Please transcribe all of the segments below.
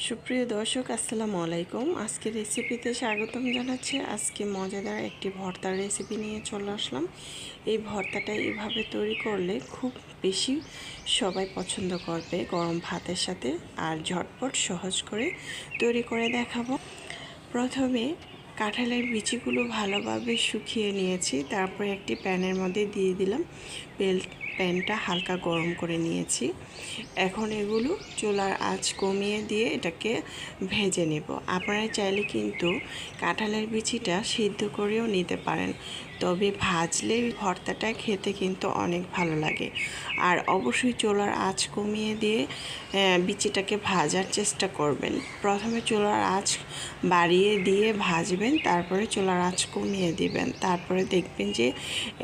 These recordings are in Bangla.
সুপ্রিয় দর্শক আসসালামু আলাইকুম। আজকে রেসিপিতে স্বাগতম জানাচ্ছি। আজকে মজাদার একটি ভর্তার রেসিপি নিয়ে চলে আসলাম। এই ভর্তাটা এইভাবে তৈরি করলে খুব বেশি সবাই পছন্দ করবে গরম ভাতের সাথে, আর ঝটপট সহজ করে তৈরি করে দেখাবো। প্রথমে কাঁঠালের বিচিগুলো ভালোভাবে শুকিয়ে নিয়েছি, তারপরে একটি প্যানের মধ্যে দিয়ে দিলাম। প্যানটা হালকা গরম করে নিয়েছি। এখন এগুলো চুলার আঁচ কমিয়ে দিয়ে এটাকে ভেজে নেব। আপনারা চাইলে কিন্তু কাঁঠালের বিচিটা সিদ্ধ করেও নিতে পারেন, তবে ভাজলে ভর্তাটা খেতে কিন্তু অনেক ভালো লাগে। আর অবশ্যই চুলার আঁচ কমিয়ে দিয়ে বিচিটাকে ভাজার চেষ্টা করবেন। প্রথমে চুলার আঁচ বাড়িয়ে দিয়ে ভাজবেন, তারপরে চুলার আঁচ কমিয়ে দিবেন। তারপরে দেখবেন যে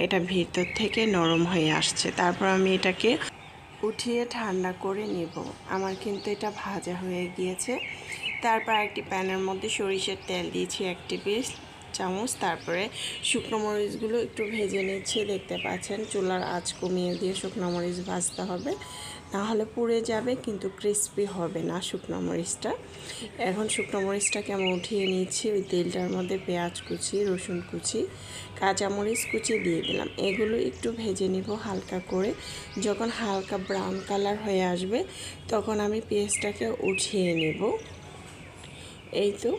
এটা ভিতর থেকে নরম হয়ে আসছে। তারপর আমি এটাকে উঠিয়ে ঠান্ডা করে নেব। আমার কিন্তু এটা ভাজা হয়ে গিয়েছে। তারপর একটি প্যানের মধ্যে সরিষার তেল দিয়েছি 1 টেবিল চামচ। তারপরে শুকনো মরিচগুলো একটু ভেজে নিচ্ছি। দেখতে পাচ্ছেন চুলার আঁচ কমিয়ে দিয়ে শুকনো মরিচ ভাজতে হবে, নাহলে পুড়ে যাবে, কিন্তু ক্রিস্পি হবে না শুকনো মরিচটা। এখন শুকনো মরিচটাকে আমি উঠিয়ে নিচ্ছি। ওই তেলটার মধ্যে পেঁয়াজ কুচি, রসুন কুচি, কাঁচামরিচ কুচি দিয়ে দিলাম। এগুলো একটু ভেজে নিব হালকা করে। যখন হালকা ব্রাউন কালার হয়ে আসবে তখন আমি পেঁয়াজটাকে উঠিয়ে নেব। এই তো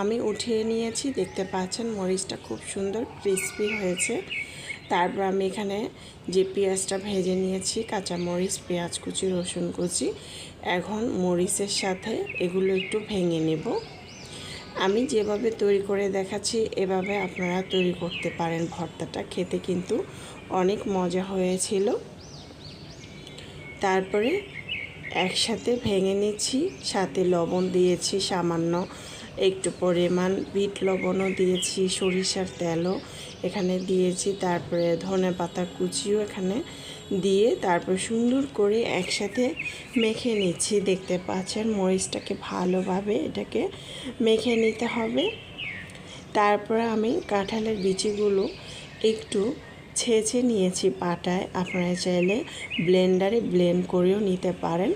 আমি উঠিয়ে নিয়েছি। দেখতে পাচ্ছেন মরিচটা খুব সুন্দর ক্রিস্পি হয়েছে। তারপর আমি এখানে যে পেঁয়াজটা ভেজে নিয়েছি, কাঁচামরিচ, পেঁয়াজ কুচি, রসুন কুচি, এখন মরিচের সাথে এগুলো একটু ভেঙে নেব। আমি যেভাবে তৈরি করে দেখাচ্ছি এভাবে আপনারা তৈরি করতে পারেন। ভর্তাটা খেতে কিন্তু অনেক মজা হয়েছিল। তারপরে একসাথে ভেঙে নিচ্ছি, সাথে লবণ দিয়েছি সামান্য একটু পরিমাণ, বিট লবণও দিয়েছি, সরিষার তেলও এখানে দিয়েছি, তারপরে ধনেপাতা কুচিও এখানে দিয়ে তারপর সুন্দর করে একসাথে মেখে নিচ্ছি। দেখতে পাচ্ছেন মরিচটাকে ভালোভাবে এটাকে মেখে নিতে হবে। তারপরে আমি কাঁঠালের বিচিগুলো একটু ছেঁচে নিয়েছি পাটায়। আপনারা চাইলে ব্লেন্ডারে ব্লেন্ড করেও নিতে পারেন।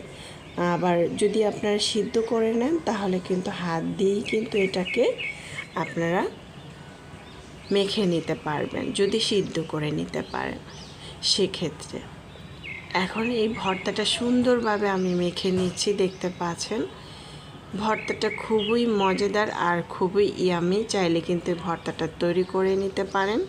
আবার যদি আপনারা সিদ্ধ করে নেন তাহলে কিন্তু হাত দিয়েই কিন্তু এটাকে আপনারা মেখে নিতে পারবেন, যদি সিদ্ধ করে নিতে পারেন সেক্ষেত্রে। এখন এই ভর্তাটা সুন্দরভাবে আমি মেখে নিচ্ছি। দেখতে পাচ্ছেন ভর্তাটা খুবই মজাদার আর খুবই ইয়ামি। চাইলে কিন্তু ভর্তাটা তৈরি করে নিতে পারেন।